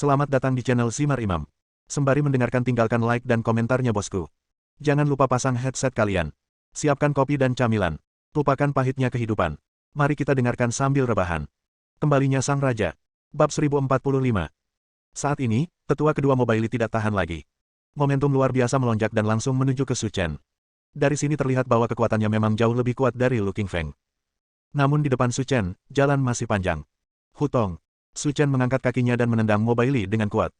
Selamat datang di channel Simar Imam. Sembari mendengarkan tinggalkan like dan komentarnya bosku. Jangan lupa pasang headset kalian. Siapkan kopi dan camilan. Lupakan pahitnya kehidupan. Mari kita dengarkan sambil rebahan. Kembalinya Sang Raja. Bab 1045. Saat ini, tetua kedua Mobile tidak tahan lagi. Momentum luar biasa melonjak dan langsung menuju ke Su Chen. Dari sini terlihat bahwa kekuatannya memang jauh lebih kuat dari Lu Qingfeng. Namun di depan Su Chen, jalan masih panjang. Hutong. Su Chen mengangkat kakinya dan menendang Mobile dengan kuat.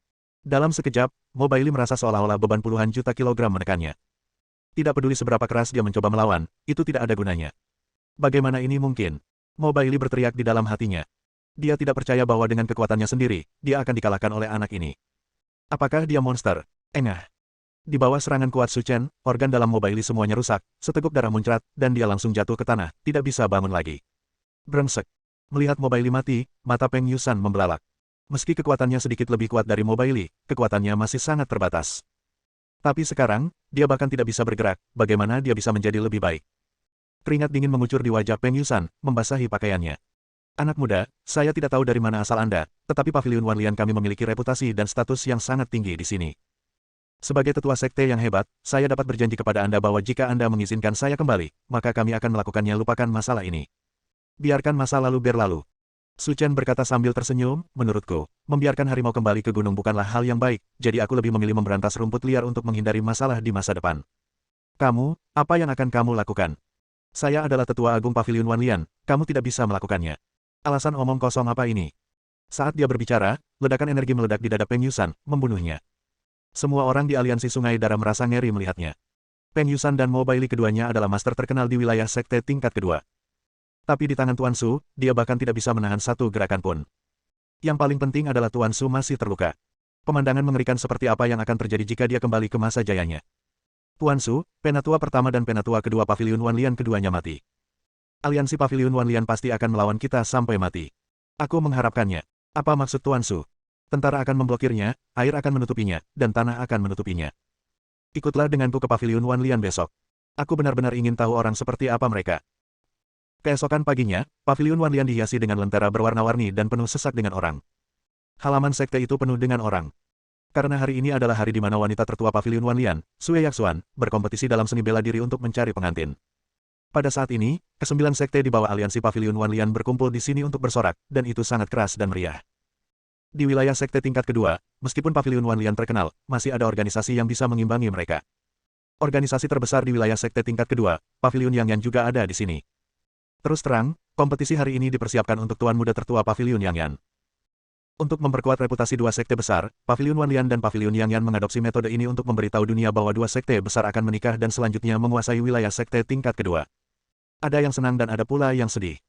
Dalam sekejap, Mobile merasa seolah-olah beban puluhan juta kilogram menekannya. Tidak peduli seberapa keras dia mencoba melawan, itu tidak ada gunanya. Bagaimana ini mungkin? Mobile berteriak di dalam hatinya. Dia tidak percaya bahwa dengan kekuatannya sendiri, dia akan dikalahkan oleh anak ini. Apakah dia monster? Engah. Di bawah serangan kuat Su Chen, organ dalam Mobile semuanya rusak, seteguk darah muncrat, dan dia langsung jatuh ke tanah, tidak bisa bangun lagi. Brengsek. Melihat Mobile mati, mata Peng Yusan membelalak. Meski kekuatannya sedikit lebih kuat dari Mobile, kekuatannya masih sangat terbatas. Tapi sekarang, dia bahkan tidak bisa bergerak, bagaimana dia bisa menjadi lebih baik? Keringat dingin mengucur di wajah Peng Yusan, membasahi pakaiannya. Anak muda, saya tidak tahu dari mana asal Anda, tetapi Paviliun Wanlian kami memiliki reputasi dan status yang sangat tinggi di sini. Sebagai tetua sekte yang hebat, saya dapat berjanji kepada Anda bahwa jika Anda mengizinkan saya kembali, maka kami akan melakukannya. Lupakan masalah ini. Biarkan masa lalu berlalu. Su Chen berkata sambil tersenyum, menurutku, membiarkan harimau kembali ke gunung bukanlah hal yang baik, jadi aku lebih memilih memberantas rumput liar untuk menghindari masalah di masa depan. Kamu, apa yang akan kamu lakukan? Saya adalah tetua agung Paviliun Wanlian, kamu tidak bisa melakukannya. Alasan omong kosong apa ini? Saat dia berbicara, ledakan energi meledak di dada Peng Yusan, membunuhnya. Semua orang di aliansi Sungai Darah merasa ngeri melihatnya. Peng Yusan dan Mobile keduanya adalah master terkenal di wilayah sekte tingkat kedua. Tapi di tangan Tuan Su, dia bahkan tidak bisa menahan satu gerakan pun. Yang paling penting adalah Tuan Su masih terluka. Pemandangan mengerikan seperti apa yang akan terjadi jika dia kembali ke masa jayanya. Tuan Su, penatua pertama dan penatua kedua Paviliun Wanlian keduanya mati. Aliansi Paviliun Wanlian pasti akan melawan kita sampai mati. Aku mengharapkannya. Apa maksud Tuan Su? Tentara akan memblokirnya, air akan menutupinya, dan tanah akan menutupinya. Ikutlah denganku ke Paviliun Wanlian besok. Aku benar-benar ingin tahu orang seperti apa mereka. Keesokan paginya, Paviliun Wanlian dihiasi dengan lentera berwarna-warni dan penuh sesak dengan orang. Halaman sekte itu penuh dengan orang. Karena hari ini adalah hari di mana wanita tertua Paviliun Wanlian, Sue Yaxuan, berkompetisi dalam seni bela diri untuk mencari pengantin. Pada saat ini, kesembilan sekte di bawah aliansi Paviliun Wanlian berkumpul di sini untuk bersorak, dan itu sangat keras dan meriah. Di wilayah sekte tingkat kedua, meskipun Paviliun Wanlian terkenal, masih ada organisasi yang bisa mengimbangi mereka. Organisasi terbesar di wilayah sekte tingkat kedua, Paviliun Yangyan juga ada di sini. Terus terang, kompetisi hari ini dipersiapkan untuk tuan muda tertua Paviliun Yangyan. Untuk memperkuat reputasi dua sekte besar, Paviliun Wanlian dan Paviliun Yangyan mengadopsi metode ini untuk memberitahu dunia bahwa dua sekte besar akan menikah dan selanjutnya menguasai wilayah sekte tingkat kedua. Ada yang senang dan ada pula yang sedih.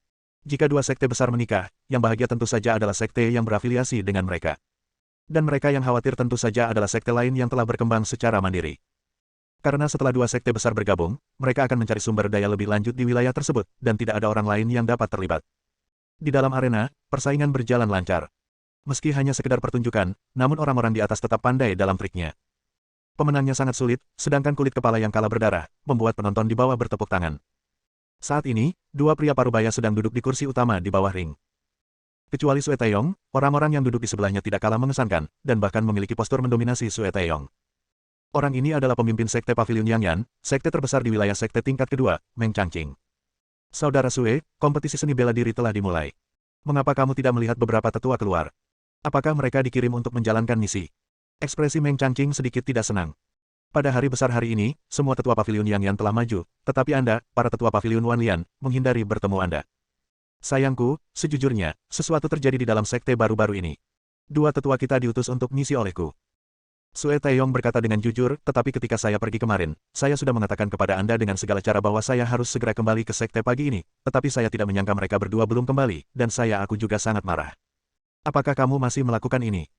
Jika dua sekte besar menikah, yang bahagia tentu saja adalah sekte yang berafiliasi dengan mereka. Dan mereka yang khawatir tentu saja adalah sekte lain yang telah berkembang secara mandiri. Karena setelah dua sekte besar bergabung, mereka akan mencari sumber daya lebih lanjut di wilayah tersebut, dan tidak ada orang lain yang dapat terlibat. Di dalam arena, persaingan berjalan lancar. Meski hanya sekedar pertunjukan, namun orang-orang di atas tetap pandai dalam triknya. Pemenangnya sangat sulit, sedangkan kulit kepala yang kalah berdarah, membuat penonton di bawah bertepuk tangan. Saat ini, dua pria parubaya sedang duduk di kursi utama di bawah ring. Kecuali Sue Taeyong, orang-orang yang duduk di sebelahnya tidak kalah mengesankan, dan bahkan memiliki postur mendominasi Sue Taeyong. Orang ini adalah pemimpin sekte Paviliun Yangyan, sekte terbesar di wilayah sekte tingkat kedua, Meng Changqing. Saudara Sue, kompetisi seni bela diri telah dimulai. Mengapa kamu tidak melihat beberapa tetua keluar? Apakah mereka dikirim untuk menjalankan misi? Ekspresi Meng Changqing sedikit tidak senang. Pada hari besar hari ini, semua tetua Paviliun Yangyan telah maju, tetapi Anda, para tetua Paviliun Wanlian, menghindari bertemu Anda. Sayangku, sejujurnya, sesuatu terjadi di dalam sekte baru-baru ini. Dua tetua kita diutus untuk misi olehku. Sue Taeyong berkata dengan jujur, tetapi ketika saya pergi kemarin, saya sudah mengatakan kepada Anda dengan segala cara bahwa saya harus segera kembali ke sekte pagi ini, tetapi saya tidak menyangka mereka berdua belum kembali, dan aku juga sangat marah. Apakah kamu masih melakukan ini?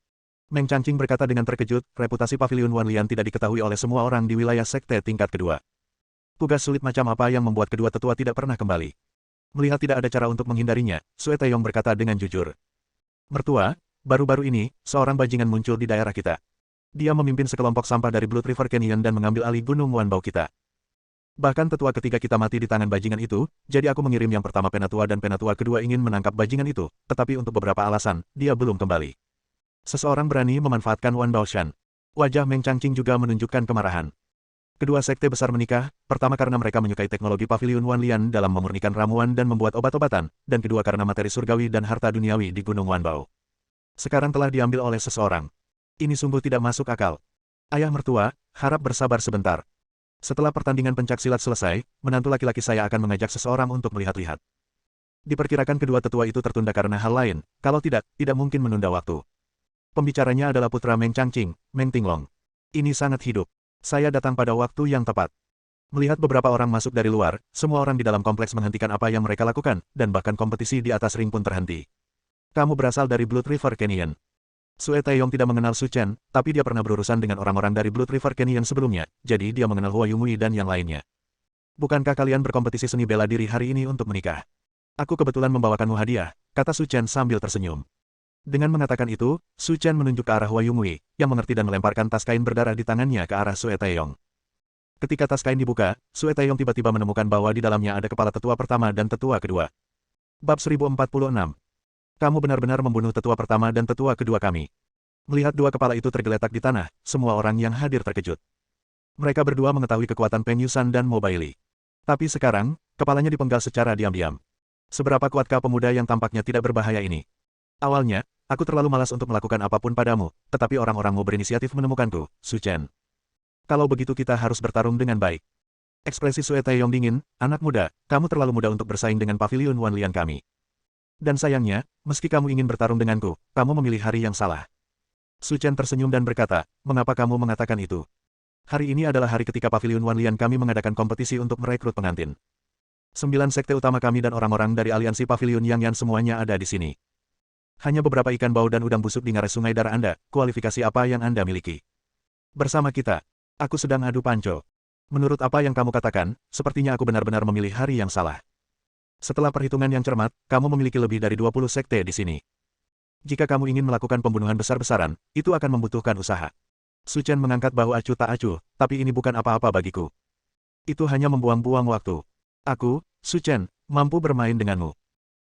Meng Changqing berkata dengan terkejut, reputasi Paviliun Wanlian tidak diketahui oleh semua orang di wilayah sekte tingkat kedua. Tugas sulit macam apa yang membuat kedua tetua tidak pernah kembali? Melihat tidak ada cara untuk menghindarinya, Sue Taeyong berkata dengan jujur. Mertua, baru-baru ini, seorang bajingan muncul di daerah kita. Dia memimpin sekelompok sampah dari Blood River Canyon dan mengambil alih Gunung Wanbao kita. Bahkan tetua ketiga kita mati di tangan bajingan itu, jadi aku mengirim yang pertama penatua dan penatua kedua ingin menangkap bajingan itu, tetapi untuk beberapa alasan, dia belum kembali. Seseorang berani memanfaatkan Wan Baoshan. Wajah Meng Changqing juga menunjukkan kemarahan. Kedua sekte besar menikah, pertama karena mereka menyukai teknologi Paviliun Wanlian dalam memurnikan ramuan dan membuat obat-obatan, dan kedua karena materi surgawi dan harta duniawi di Gunung Wanbao. Sekarang telah diambil oleh seseorang. Ini sungguh tidak masuk akal. Ayah mertua, harap bersabar sebentar. Setelah pertandingan pencaksilat selesai, menantu laki-laki saya akan mengajak seseorang untuk melihat-lihat. Diperkirakan kedua tetua itu tertunda karena hal lain, kalau tidak mungkin menunda waktu. Pembicaranya adalah putra Meng Changqing, Meng Tinglong. Ini sangat hidup. Saya datang pada waktu yang tepat. Melihat beberapa orang masuk dari luar, semua orang di dalam kompleks menghentikan apa yang mereka lakukan, dan bahkan kompetisi di atas ring pun terhenti. Kamu berasal dari Blood River Canyon. Sue Taeyong tidak mengenal Su Chen, tapi dia pernah berurusan dengan orang-orang dari Blood River Canyon sebelumnya, jadi dia mengenal Hua Yumui dan yang lainnya. Bukankah kalian berkompetisi seni bela diri hari ini untuk menikah? Aku kebetulan membawakanmu hadiah, kata Su Chen sambil tersenyum. Dengan mengatakan itu, Su Chen menunjuk ke arah Hua Yumui, yang mengerti dan melemparkan tas kain berdarah di tangannya ke arah Sue Taeyong. Ketika tas kain dibuka, Sue Taeyong tiba-tiba menemukan bahwa di dalamnya ada kepala tetua pertama dan tetua kedua. Bab 1046. Kamu benar-benar membunuh tetua pertama dan tetua kedua kami. Melihat dua kepala itu tergeletak di tanah, semua orang yang hadir terkejut. Mereka berdua mengetahui kekuatan Peng Yusan dan Mo Bailey. Tapi sekarang, kepalanya dipenggal secara diam-diam. Seberapa kuatkah pemuda yang tampaknya tidak berbahaya ini? Awalnya, aku terlalu malas untuk melakukan apapun padamu, tetapi orang-orangmu berinisiatif menemukanku, Su Chen. Kalau begitu kita harus bertarung dengan baik. Ekspresi Sue Taeyong dingin, anak muda, kamu terlalu muda untuk bersaing dengan Paviliun Wanlian kami. Dan sayangnya, meski kamu ingin bertarung denganku, kamu memilih hari yang salah. Su Chen tersenyum dan berkata, mengapa kamu mengatakan itu? Hari ini adalah hari ketika Paviliun Wanlian kami mengadakan kompetisi untuk merekrut pengantin. 9 sekte utama kami dan orang-orang dari aliansi Paviliun Yangyan semuanya ada di sini. Hanya beberapa ikan bau dan udang busuk di ngarai sungai darah Anda, kualifikasi apa yang Anda miliki? Bersama kita, aku sedang adu panco. Menurut apa yang kamu katakan, sepertinya aku benar-benar memilih hari yang salah. Setelah perhitungan yang cermat, kamu memiliki lebih dari 20 sekte di sini. Jika kamu ingin melakukan pembunuhan besar-besaran, itu akan membutuhkan usaha. Su Chen mengangkat bahu acuh tak acuh, tapi ini bukan apa-apa bagiku. Itu hanya membuang-buang waktu. Aku, Su Chen, mampu bermain denganmu.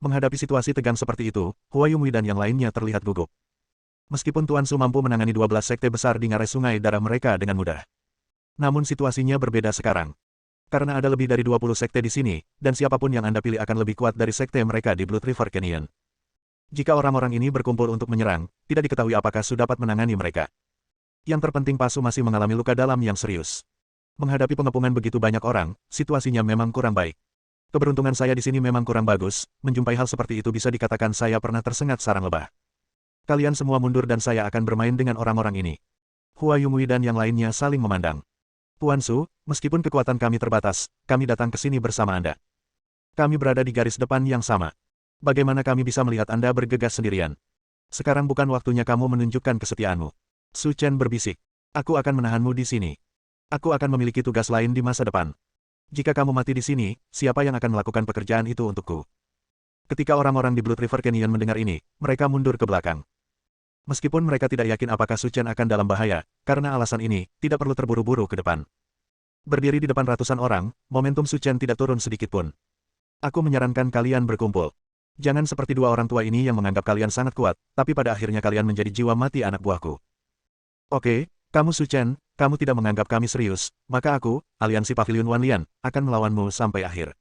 Menghadapi situasi tegang seperti itu, Hua Yumui dan yang lainnya terlihat gugup. Meskipun Tuan Su mampu menangani 12 sekte besar di ngarai sungai darah mereka dengan mudah. Namun situasinya berbeda sekarang. Karena ada lebih dari 20 sekte di sini, dan siapapun yang Anda pilih akan lebih kuat dari sekte mereka di Blood River Canyon. Jika orang-orang ini berkumpul untuk menyerang, tidak diketahui apakah Su dapat menangani mereka. Yang terpenting Pasu masih mengalami luka dalam yang serius. Menghadapi pengepungan begitu banyak orang, situasinya memang kurang baik. Keberuntungan saya di sini memang kurang bagus, menjumpai hal seperti itu bisa dikatakan saya pernah tersengat sarang lebah. Kalian semua mundur dan saya akan bermain dengan orang-orang ini. Hua Yumui dan yang lainnya saling memandang. Tuan Su, meskipun kekuatan kami terbatas, kami datang ke sini bersama Anda. Kami berada di garis depan yang sama. Bagaimana kami bisa melihat Anda bergegas sendirian? Sekarang bukan waktunya kamu menunjukkan kesetiaanmu. Su Chen berbisik. Aku akan menahanmu di sini. Aku akan memiliki tugas lain di masa depan. Jika kamu mati di sini, siapa yang akan melakukan pekerjaan itu untukku? Ketika orang-orang di Blood River Canyon mendengar ini, mereka mundur ke belakang. Meskipun mereka tidak yakin apakah Su Chen akan dalam bahaya, karena alasan ini, tidak perlu terburu-buru ke depan. Berdiri di depan ratusan orang, momentum Su Chen tidak turun sedikit pun. Aku menyarankan kalian berkumpul. Jangan seperti dua orang tua ini yang menganggap kalian sangat kuat, tapi pada akhirnya kalian menjadi jiwa mati anak buahku. Oke, kamu Su Chen, kamu tidak menganggap kami serius, maka aku, aliansi Paviliun Wanlian, akan melawanmu sampai akhir.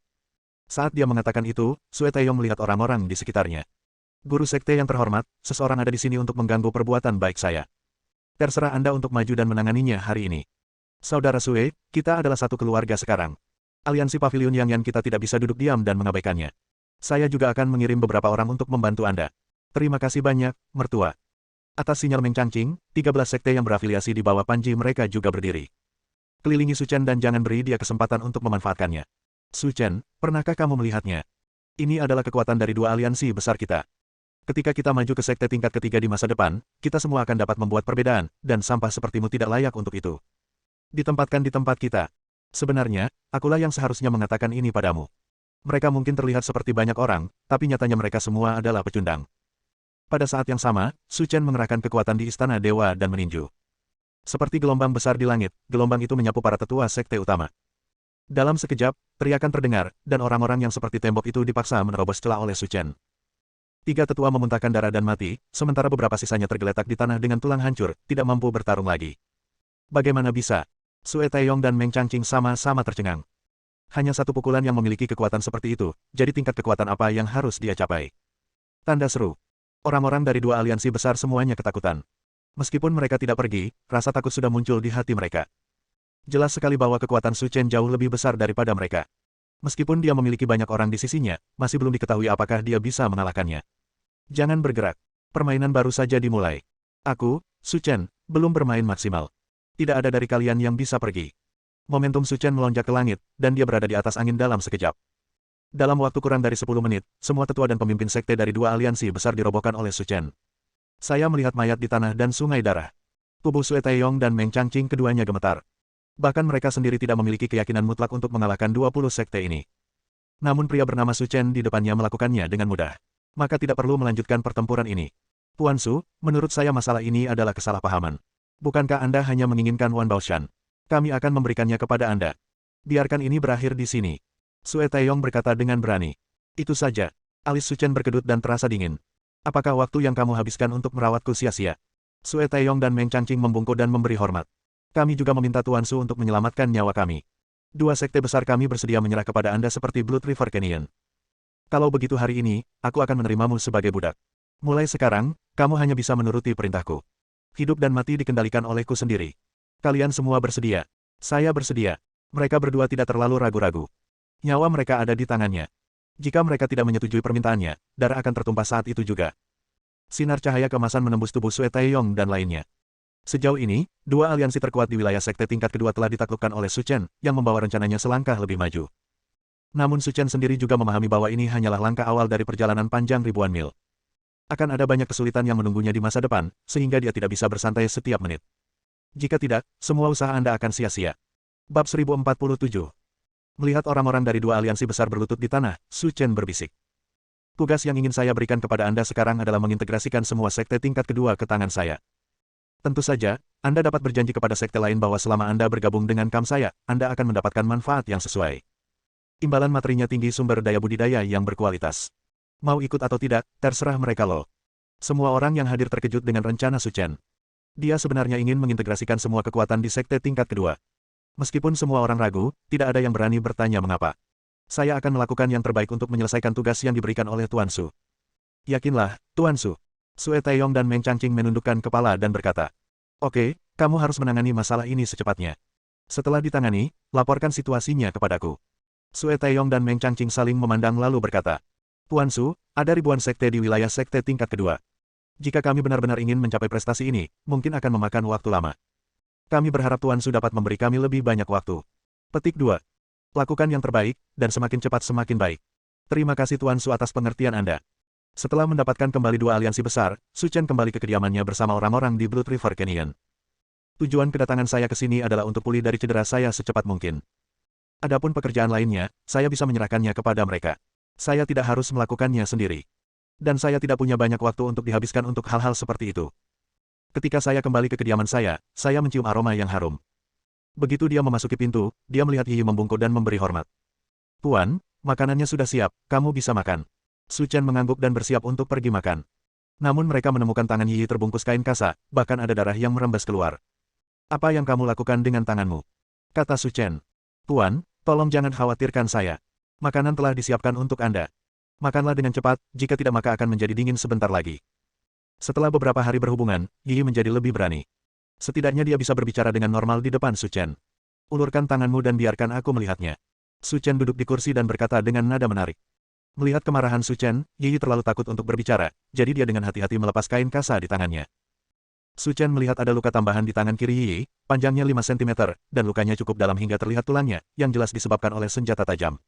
Saat dia mengatakan itu, Sue Taeyong melihat orang-orang di sekitarnya. Guru sekte yang terhormat, seseorang ada di sini untuk mengganggu perbuatan baik saya. Terserah Anda untuk maju dan menanganinya hari ini. Saudara Sue, kita adalah satu keluarga sekarang. Aliansi Paviliun Yangyan kita tidak bisa duduk diam dan mengabaikannya. Saya juga akan mengirim beberapa orang untuk membantu Anda. Terima kasih banyak, mertua. Atas sinyal Meng Changqing, 13 sekte yang berafiliasi di bawah panji mereka juga berdiri. Kelilingi Su Chen dan jangan beri dia kesempatan untuk memanfaatkannya. Su Chen, pernahkah kamu melihatnya? Ini adalah kekuatan dari dua aliansi besar kita. Ketika kita maju ke sekte tingkat ketiga di masa depan, kita semua akan dapat membuat perbedaan, dan sampah sepertimu tidak layak untuk itu. Ditempatkan di tempat kita. Sebenarnya, akulah yang seharusnya mengatakan ini padamu. Mereka mungkin terlihat seperti banyak orang, tapi nyatanya mereka semua adalah pecundang. Pada saat yang sama, Su Chen mengerahkan kekuatan di Istana Dewa dan meninju. Seperti gelombang besar di langit, gelombang itu menyapu para tetua sekte utama. Dalam sekejap, teriakan terdengar, dan orang-orang yang seperti tembok itu dipaksa menerobos celah oleh Su Chen. Tiga tetua memuntahkan darah dan mati, sementara beberapa sisanya tergeletak di tanah dengan tulang hancur, tidak mampu bertarung lagi. Bagaimana bisa? Sue Taeyong dan Meng Changqing sama-sama tercengang. Hanya satu pukulan yang memiliki kekuatan seperti itu, jadi tingkat kekuatan apa yang harus dia capai? Tanda seru. Orang-orang dari dua aliansi besar semuanya ketakutan. Meskipun mereka tidak pergi, rasa takut sudah muncul di hati mereka. Jelas sekali bahwa kekuatan Su Chen jauh lebih besar daripada mereka. Meskipun dia memiliki banyak orang di sisinya, masih belum diketahui apakah dia bisa mengalahkannya. Jangan bergerak. Permainan baru saja dimulai. Aku, Su Chen, belum bermain maksimal. Tidak ada dari kalian yang bisa pergi. Momentum Su Chen melonjak ke langit, dan dia berada di atas angin dalam sekejap. Dalam waktu kurang dari 10 menit, semua tetua dan pemimpin sekte dari dua aliansi besar dirobohkan oleh Su Chen. Saya melihat mayat di tanah dan sungai darah. Tubuh Sue Taeyong dan Meng Changqing keduanya gemetar. Bahkan mereka sendiri tidak memiliki keyakinan mutlak untuk mengalahkan 20 sekte ini. Namun pria bernama Su Chen di depannya melakukannya dengan mudah. Maka tidak perlu melanjutkan pertempuran ini. Tuan Su, menurut saya masalah ini adalah kesalahpahaman. Bukankah Anda hanya menginginkan Wan Baoshan? Kami akan memberikannya kepada Anda. Biarkan ini berakhir di sini. Sue Taeyong berkata dengan berani. Itu saja. Alis Su Chen berkedut dan terasa dingin. Apakah waktu yang kamu habiskan untuk merawatku sia-sia? Sue Taeyong dan Meng Changqing membungkuk dan memberi hormat. Kami juga meminta Tuan Su untuk menyelamatkan nyawa kami. Dua sekte besar kami bersedia menyerah kepada Anda seperti Blood River Canyon. Kalau begitu hari ini, aku akan menerimamu sebagai budak. Mulai sekarang, kamu hanya bisa menuruti perintahku. Hidup dan mati dikendalikan olehku sendiri. Kalian semua bersedia. Saya bersedia. Mereka berdua tidak terlalu ragu-ragu. Nyawa mereka ada di tangannya. Jika mereka tidak menyetujui permintaannya, darah akan tertumpah saat itu juga. Sinar cahaya kemasan menembus tubuh Sue Taeyong dan lainnya. Sejauh ini, dua aliansi terkuat di wilayah sekte tingkat kedua telah ditaklukkan oleh Su Chen, yang membawa rencananya selangkah lebih maju. Namun Su Chen sendiri juga memahami bahwa ini hanyalah langkah awal dari perjalanan panjang ribuan mil. Akan ada banyak kesulitan yang menunggunya di masa depan, sehingga dia tidak bisa bersantai setiap menit. Jika tidak, semua usaha Anda akan sia-sia. Bab 1047. Melihat orang-orang dari dua aliansi besar berlutut di tanah, Su Chen berbisik. Tugas yang ingin saya berikan kepada Anda sekarang adalah mengintegrasikan semua sekte tingkat kedua ke tangan saya. Tentu saja, Anda dapat berjanji kepada sekte lain bahwa selama Anda bergabung dengan KAM saya, Anda akan mendapatkan manfaat yang sesuai. Imbalan materinya tinggi, sumber daya budidaya yang berkualitas. Mau ikut atau tidak, terserah mereka loh. Semua orang yang hadir terkejut dengan rencana Su Chen. Dia sebenarnya ingin mengintegrasikan semua kekuatan di sekte tingkat kedua. Meskipun semua orang ragu, tidak ada yang berani bertanya mengapa. Saya akan melakukan yang terbaik untuk menyelesaikan tugas yang diberikan oleh Tuan Su. Yakinlah, Tuan Su. Sue Taeyong dan Meng Changqing menundukkan kepala dan berkata, "Oke, kamu harus menangani masalah ini secepatnya. Setelah ditangani, laporkan situasinya kepadaku." Sue Taeyong dan Meng Changqing saling memandang lalu berkata, "Tuan Su, ada ribuan sekte di wilayah sekte tingkat kedua. Jika kami benar-benar ingin mencapai prestasi ini, mungkin akan memakan waktu lama. Kami berharap Tuan Su dapat memberi kami lebih banyak waktu." Petik 2. Lakukan yang terbaik, dan semakin cepat semakin baik. Terima kasih Tuan Su atas pengertian Anda. Setelah mendapatkan kembali dua aliansi besar, Su Chen kembali ke kediamannya bersama orang-orang di Blood River Canyon. Tujuan kedatangan saya ke sini adalah untuk pulih dari cedera saya secepat mungkin. Adapun pekerjaan lainnya, saya bisa menyerahkannya kepada mereka. Saya tidak harus melakukannya sendiri. Dan saya tidak punya banyak waktu untuk dihabiskan untuk hal-hal seperti itu. Ketika saya kembali ke kediaman saya mencium aroma yang harum. Begitu dia memasuki pintu, dia melihat Yi membungkuk dan memberi hormat. "Tuan, makanannya sudah siap, kamu bisa makan." Su Chen mengangguk dan bersiap untuk pergi makan. Namun mereka menemukan tangan Yi terbungkus kain kasa, bahkan ada darah yang merembes keluar. "Apa yang kamu lakukan dengan tanganmu?" kata Su Chen. "Tuan, tolong jangan khawatirkan saya. Makanan telah disiapkan untuk Anda. Makanlah dengan cepat, jika tidak maka akan menjadi dingin sebentar lagi." Setelah beberapa hari berhubungan, Yi menjadi lebih berani. Setidaknya dia bisa berbicara dengan normal di depan Su Chen. "Ulurkan tanganmu dan biarkan aku melihatnya." Su Chen duduk di kursi dan berkata dengan nada menarik. Melihat kemarahan Su Chen, Yi terlalu takut untuk berbicara, jadi dia dengan hati-hati melepas kain kasa di tangannya. Su Chen melihat ada luka tambahan di tangan kiri Yi, panjangnya 5 cm, dan lukanya cukup dalam hingga terlihat tulangnya, yang jelas disebabkan oleh senjata tajam.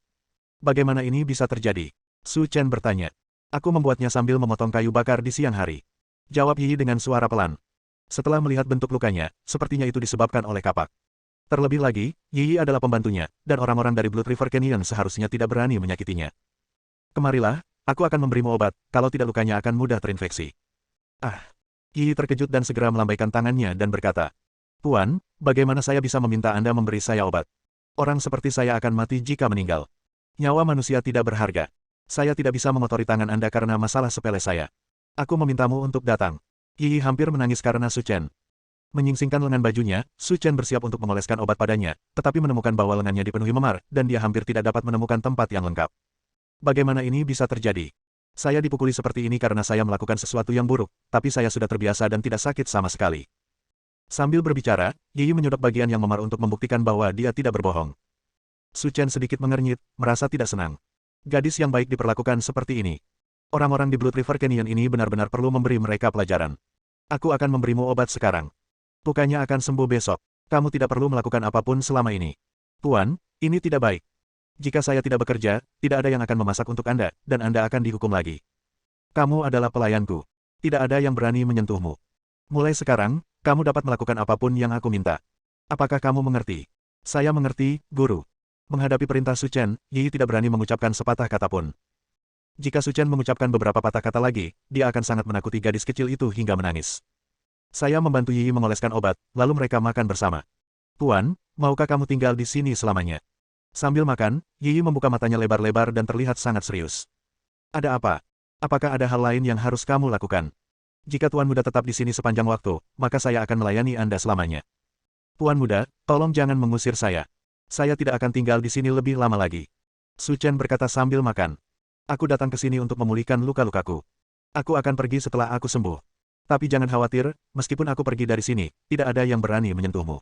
"Bagaimana ini bisa terjadi?" Su Chen bertanya. "Aku membuatnya sambil memotong kayu bakar di siang hari," jawab Yi dengan suara pelan. Setelah melihat bentuk lukanya, sepertinya itu disebabkan oleh kapak. Terlebih lagi, Yi adalah pembantunya, dan orang-orang dari Blood River Canyon seharusnya tidak berani menyakitinya. "Kemarilah, aku akan memberimu obat, kalau tidak lukanya akan mudah terinfeksi." "Ah." Yi terkejut dan segera melambaikan tangannya dan berkata, "Tuan, bagaimana saya bisa meminta Anda memberi saya obat? Orang seperti saya akan mati jika meninggal. Nyawa manusia tidak berharga." Saya tidak bisa mengotori tangan Anda karena masalah sepele saya. Aku memintamu untuk datang. Yi hampir menangis karena Su Chen. Menyingsingkan lengan bajunya, Su Chen bersiap untuk mengoleskan obat padanya, tetapi menemukan bahwa lengannya dipenuhi memar, dan dia hampir tidak dapat menemukan tempat yang lengkap. Bagaimana ini bisa terjadi? Saya dipukuli seperti ini karena saya melakukan sesuatu yang buruk, tapi saya sudah terbiasa dan tidak sakit sama sekali. Sambil berbicara, Yi menyodok bagian yang memar untuk membuktikan bahwa dia tidak berbohong. Su Chen sedikit mengernyit, merasa tidak senang. Gadis yang baik diperlakukan seperti ini. Orang-orang di Blood River Canyon ini benar-benar perlu memberi mereka pelajaran. Aku akan memberimu obat sekarang. Lukanya akan sembuh besok. Kamu tidak perlu melakukan apapun selama ini. Tuan, ini tidak baik. Jika saya tidak bekerja, tidak ada yang akan memasak untuk Anda, dan Anda akan dihukum lagi. Kamu adalah pelayanku. Tidak ada yang berani menyentuhmu. Mulai sekarang, kamu dapat melakukan apapun yang aku minta. Apakah kamu mengerti? Saya mengerti, Guru. Menghadapi perintah Su Chen, Yi tidak berani mengucapkan sepatah kata pun. Jika Su Chen mengucapkan beberapa patah kata lagi, dia akan sangat menakuti gadis kecil itu hingga menangis. Saya membantu Yi mengoleskan obat, lalu mereka makan bersama. Tuan, maukah kamu tinggal di sini selamanya? Sambil makan, Yi membuka matanya lebar-lebar dan terlihat sangat serius. Ada apa? Apakah ada hal lain yang harus kamu lakukan? Jika Tuan Muda tetap di sini sepanjang waktu, maka saya akan melayani Anda selamanya. Tuan Muda, tolong jangan mengusir saya. Saya tidak akan tinggal di sini lebih lama lagi. Su Chen berkata sambil makan. Aku datang ke sini untuk memulihkan luka-lukaku. Aku akan pergi setelah aku sembuh. Tapi jangan khawatir, meskipun aku pergi dari sini, tidak ada yang berani menyentuhmu.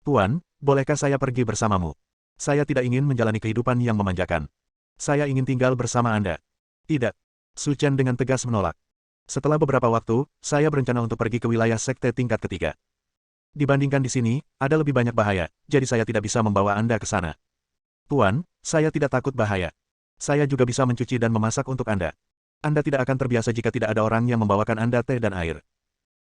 Tuan, bolehkah saya pergi bersamamu? Saya tidak ingin menjalani kehidupan yang memanjakan. Saya ingin tinggal bersama Anda. Tidak. Su Chen dengan tegas menolak. Setelah beberapa waktu, saya berencana untuk pergi ke wilayah sekte tingkat ketiga. Dibandingkan di sini, ada lebih banyak bahaya, jadi saya tidak bisa membawa Anda ke sana. Tuan, saya tidak takut bahaya. Saya juga bisa mencuci dan memasak untuk Anda. Anda tidak akan terbiasa jika tidak ada orang yang membawakan Anda teh dan air.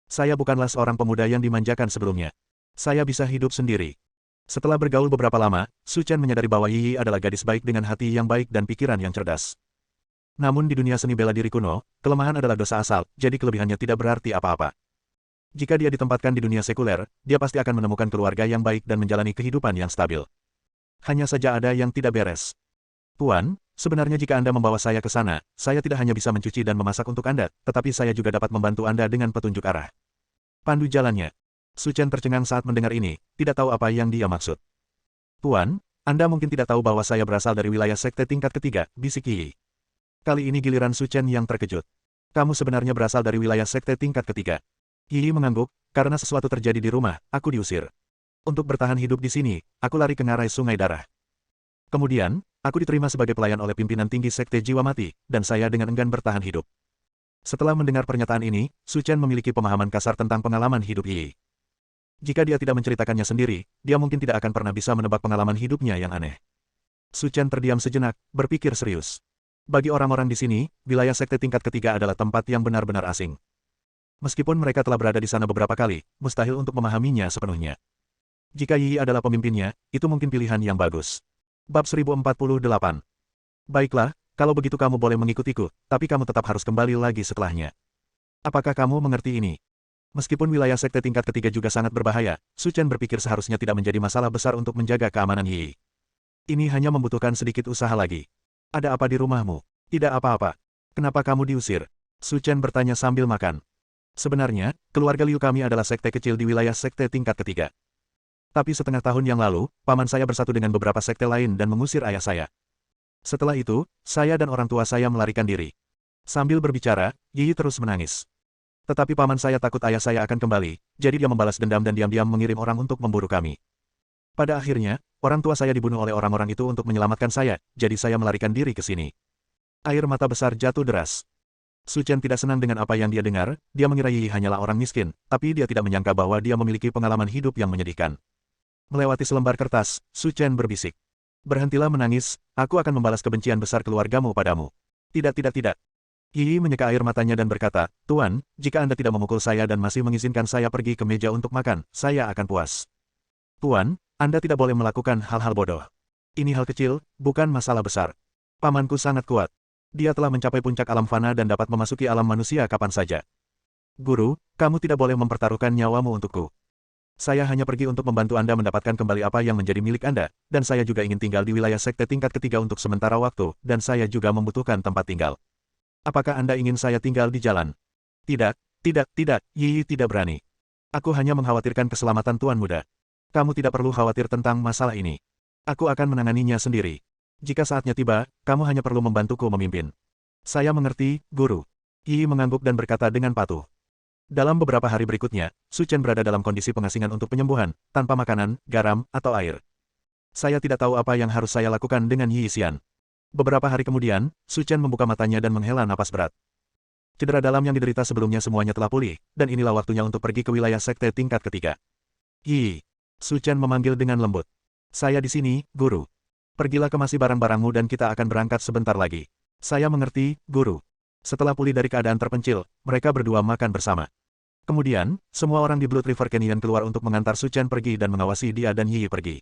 Saya bukanlah seorang pemuda yang dimanjakan sebelumnya. Saya bisa hidup sendiri. Setelah bergaul beberapa lama, Su Chen menyadari bahwa Yi adalah gadis baik dengan hati yang baik dan pikiran yang cerdas. Namun di dunia seni bela diri kuno, kelemahan adalah dosa asal, jadi kelebihannya tidak berarti apa-apa. Jika dia ditempatkan di dunia sekuler, dia pasti akan menemukan keluarga yang baik dan menjalani kehidupan yang stabil. Hanya saja ada yang tidak beres. Tuan, sebenarnya jika Anda membawa saya ke sana, saya tidak hanya bisa mencuci dan memasak untuk Anda, tetapi saya juga dapat membantu Anda dengan petunjuk arah. Pandu jalannya. Su Chen tercengang saat mendengar ini, tidak tahu apa yang dia maksud. Tuan, Anda mungkin tidak tahu bahwa saya berasal dari wilayah sekte tingkat ketiga, bisik Yi. Kali ini giliran Su Chen yang terkejut. Kamu sebenarnya berasal dari wilayah sekte tingkat ketiga. Yi mengangguk, karena sesuatu terjadi di rumah, aku diusir. Untuk bertahan hidup di sini, aku lari ke ngarai sungai darah. Kemudian, aku diterima sebagai pelayan oleh pimpinan tinggi sekte jiwa mati, dan saya dengan enggan bertahan hidup. Setelah mendengar pernyataan ini, Su Chen memiliki pemahaman kasar tentang pengalaman hidup Yi. Jika dia tidak menceritakannya sendiri, dia mungkin tidak akan pernah bisa menebak pengalaman hidupnya yang aneh. Su Chen terdiam sejenak, berpikir serius. Bagi orang-orang di sini, wilayah sekte tingkat ketiga adalah tempat yang benar-benar asing. Meskipun mereka telah berada di sana beberapa kali, mustahil untuk memahaminya sepenuhnya. Jika Yi adalah pemimpinnya, itu mungkin pilihan yang bagus. Bab 1048. Baiklah, kalau begitu kamu boleh mengikutiku, tapi kamu tetap harus kembali lagi setelahnya. Apakah kamu mengerti ini? Meskipun wilayah sekte tingkat ketiga juga sangat berbahaya, Su Chen berpikir seharusnya tidak menjadi masalah besar untuk menjaga keamanan Yi. Ini hanya membutuhkan sedikit usaha lagi. Ada apa di rumahmu? Tidak apa-apa. Kenapa kamu diusir? Su Chen bertanya sambil makan. Sebenarnya, keluarga Liu kami adalah sekte kecil di wilayah sekte tingkat ketiga. Tapi setengah tahun yang lalu, paman saya bersatu dengan beberapa sekte lain dan mengusir ayah saya. Setelah itu, saya dan orang tua saya melarikan diri. Sambil berbicara, Yi terus menangis. Tetapi paman saya takut ayah saya akan kembali, jadi dia membalas dendam dan diam-diam mengirim orang untuk memburu kami. Pada akhirnya, orang tua saya dibunuh oleh orang-orang itu untuk menyelamatkan saya, jadi saya melarikan diri ke sini. Air mata besar jatuh deras. Su Chen tidak senang dengan apa yang dia dengar, dia mengira Yi hanyalah orang miskin, tapi dia tidak menyangka bahwa dia memiliki pengalaman hidup yang menyedihkan. Melewati selembar kertas, Su Chen berbisik. Berhentilah menangis, aku akan membalas kebencian besar keluargamu padamu. Tidak. Yi menyeka air matanya dan berkata, Tuan, jika Anda tidak memukul saya dan masih mengizinkan saya pergi ke meja untuk makan, saya akan puas. Tuan, Anda tidak boleh melakukan hal-hal bodoh. Ini hal kecil, bukan masalah besar. Pamanku sangat kuat. Dia telah mencapai puncak alam fana dan dapat memasuki alam manusia kapan saja. Guru, kamu tidak boleh mempertaruhkan nyawamu untukku. Saya hanya pergi untuk membantu Anda mendapatkan kembali apa yang menjadi milik Anda, dan saya juga ingin tinggal di wilayah sekte tingkat ketiga untuk sementara waktu, dan saya juga membutuhkan tempat tinggal. Apakah Anda ingin saya tinggal di jalan? Tidak, tidak, Yi tidak berani. Aku hanya mengkhawatirkan keselamatan Tuan Muda. Kamu tidak perlu khawatir tentang masalah ini. Aku akan menanganinya sendiri. Jika saatnya tiba, kamu hanya perlu membantuku memimpin. Saya mengerti, Guru. Yi mengangguk dan berkata dengan patuh. Dalam beberapa hari berikutnya, Su Chen berada dalam kondisi pengasingan untuk penyembuhan, tanpa makanan, garam, atau air. Saya tidak tahu apa yang harus saya lakukan dengan Yi Xian. Beberapa hari kemudian, Su Chen membuka matanya dan menghela napas berat. Cedera dalam yang diderita sebelumnya semuanya telah pulih, dan inilah waktunya untuk pergi ke wilayah sekte tingkat ketiga. Yi. Su Chen memanggil dengan lembut. Saya di sini, Guru. Pergilah kemasi barang-barangmu dan kita akan berangkat sebentar lagi. Saya mengerti, Guru. Setelah pulih dari keadaan terpencil, mereka berdua makan bersama. Kemudian, semua orang di Blood River Canyon keluar untuk mengantar Su Chen pergi dan mengawasi dia dan Yi pergi.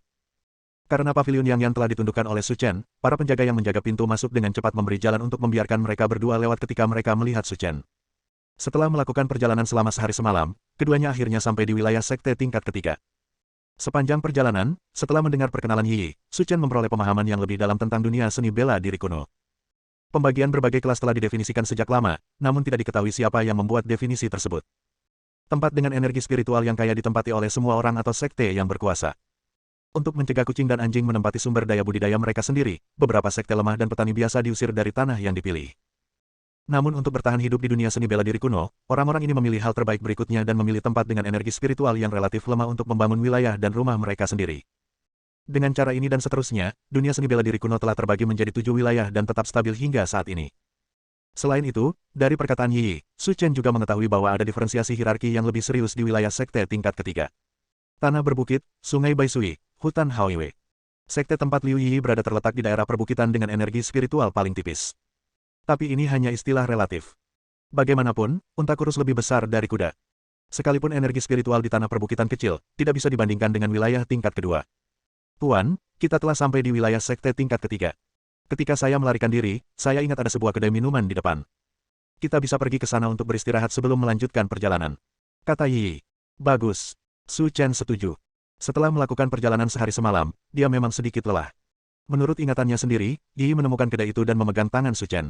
Karena pavilion yang telah ditundukkan oleh Su Chen, para penjaga yang menjaga pintu masuk dengan cepat memberi jalan untuk membiarkan mereka berdua lewat ketika mereka melihat Su Chen. Setelah melakukan perjalanan selama sehari semalam, keduanya akhirnya sampai di wilayah sekte tingkat ketiga. Sepanjang perjalanan, setelah mendengar perkenalan Yi, Su Chen memperoleh pemahaman yang lebih dalam tentang dunia seni bela diri kuno. Pembagian berbagai kelas telah didefinisikan sejak lama, namun tidak diketahui siapa yang membuat definisi tersebut. Tempat dengan energi spiritual yang kaya ditempati oleh semua orang atau sekte yang berkuasa. Untuk mencegah kucing dan anjing menempati sumber daya budidaya mereka sendiri, beberapa sekte lemah dan petani biasa diusir dari tanah yang dipilih. Namun untuk bertahan hidup di dunia seni bela diri kuno, orang-orang ini memilih hal terbaik berikutnya dan memilih tempat dengan energi spiritual yang relatif lemah untuk membangun wilayah dan rumah mereka sendiri. Dengan cara ini dan seterusnya, dunia seni bela diri kuno telah terbagi menjadi 7 wilayah dan tetap stabil hingga saat ini. Selain itu, dari perkataan Yi, Su Chen juga mengetahui bahwa ada diferensiasi hierarki yang lebih serius di wilayah sekte tingkat ketiga. Tanah berbukit, Sungai Baisui, Hutan Haoiwei. Sekte tempat Liu Yi berada terletak di daerah perbukitan dengan energi spiritual paling tipis. Tapi ini hanya istilah relatif. Bagaimanapun, unta kurus lebih besar dari kuda. Sekalipun energi spiritual di tanah perbukitan kecil, tidak bisa dibandingkan dengan wilayah tingkat kedua. Tuan, kita telah sampai di wilayah sekte tingkat ketiga. Ketika saya melarikan diri, saya ingat ada sebuah kedai minuman di depan. Kita bisa pergi ke sana untuk beristirahat sebelum melanjutkan perjalanan. Kata Yi. Bagus. Su Chen setuju. Setelah melakukan perjalanan sehari semalam, dia memang sedikit lelah. Menurut ingatannya sendiri, Yi menemukan kedai itu dan memegang tangan Su Chen.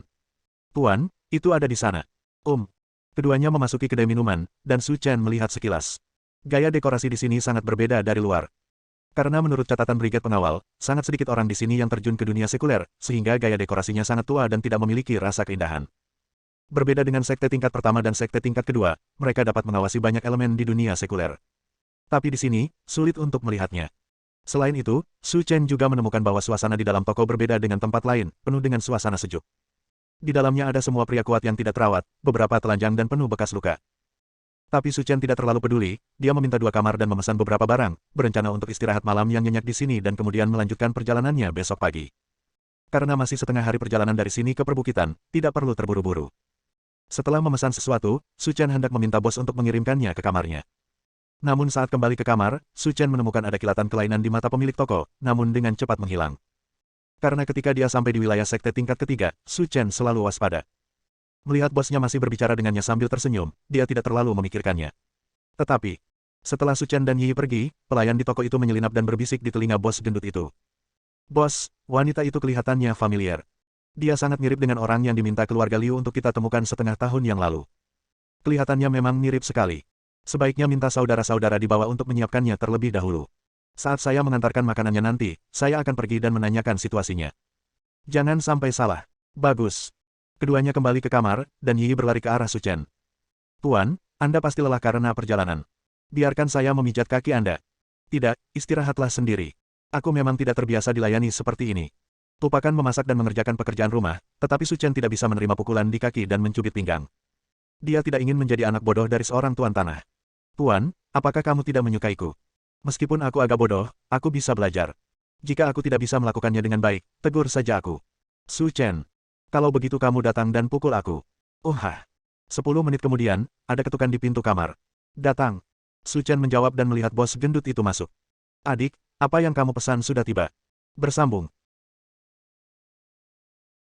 Tuan, itu ada di sana. Keduanya memasuki kedai minuman, dan Su Chen melihat sekilas. Gaya dekorasi di sini sangat berbeda dari luar. Karena menurut catatan Brigade Pengawal, sangat sedikit orang di sini yang terjun ke dunia sekuler, sehingga gaya dekorasinya sangat tua dan tidak memiliki rasa keindahan. Berbeda dengan sekte tingkat pertama dan sekte tingkat kedua, mereka dapat mengawasi banyak elemen di dunia sekuler. Tapi di sini, sulit untuk melihatnya. Selain itu, Su Chen juga menemukan bahwa suasana di dalam toko berbeda dengan tempat lain, penuh dengan suasana sejuk. Di dalamnya ada semua pria kuat yang tidak terawat, beberapa telanjang dan penuh bekas luka. Tapi Su Chen tidak terlalu peduli, dia meminta 2 kamar dan memesan beberapa barang, berencana untuk istirahat malam yang nyenyak di sini dan kemudian melanjutkan perjalanannya besok pagi. Karena masih setengah hari perjalanan dari sini ke perbukitan, tidak perlu terburu-buru. Setelah memesan sesuatu, Su Chen hendak meminta bos untuk mengirimkannya ke kamarnya. Namun saat kembali ke kamar, Su Chen menemukan ada kilatan kelainan di mata pemilik toko, namun dengan cepat menghilang. Karena ketika dia sampai di wilayah sekte tingkat ketiga, Su Chen selalu waspada. Melihat bosnya masih berbicara dengannya sambil tersenyum, dia tidak terlalu memikirkannya. Tetapi, setelah Su Chen dan Yi pergi, pelayan di toko itu menyelinap dan berbisik di telinga bos gendut itu. Bos, wanita itu kelihatannya familiar. Dia sangat mirip dengan orang yang diminta keluarga Liu untuk kita temukan setengah tahun yang lalu. Kelihatannya memang mirip sekali. Sebaiknya minta saudara-saudara dibawa untuk menyiapkannya terlebih dahulu. Saat saya mengantarkan makanannya nanti, saya akan pergi dan menanyakan situasinya. Jangan sampai salah. Bagus. Keduanya kembali ke kamar, dan Yi berlari ke arah Su Chen. Tuan, Anda pasti lelah karena perjalanan. Biarkan saya memijat kaki Anda. Tidak, istirahatlah sendiri. Aku memang tidak terbiasa dilayani seperti ini. Lupakan memasak dan mengerjakan pekerjaan rumah, tetapi Su Chen tidak bisa menerima pukulan di kaki dan mencubit pinggang. Dia tidak ingin menjadi anak bodoh dari seorang tuan tanah. Tuan, apakah kamu tidak menyukaiku? Meskipun aku agak bodoh, aku bisa belajar. Jika aku tidak bisa melakukannya dengan baik, tegur saja aku. Su Chen. Kalau begitu kamu datang dan pukul aku. 10 menit kemudian, ada ketukan di pintu kamar. Datang. Su Chen menjawab dan melihat bos gendut itu masuk. Adik, apa yang kamu pesan sudah tiba. Bersambung.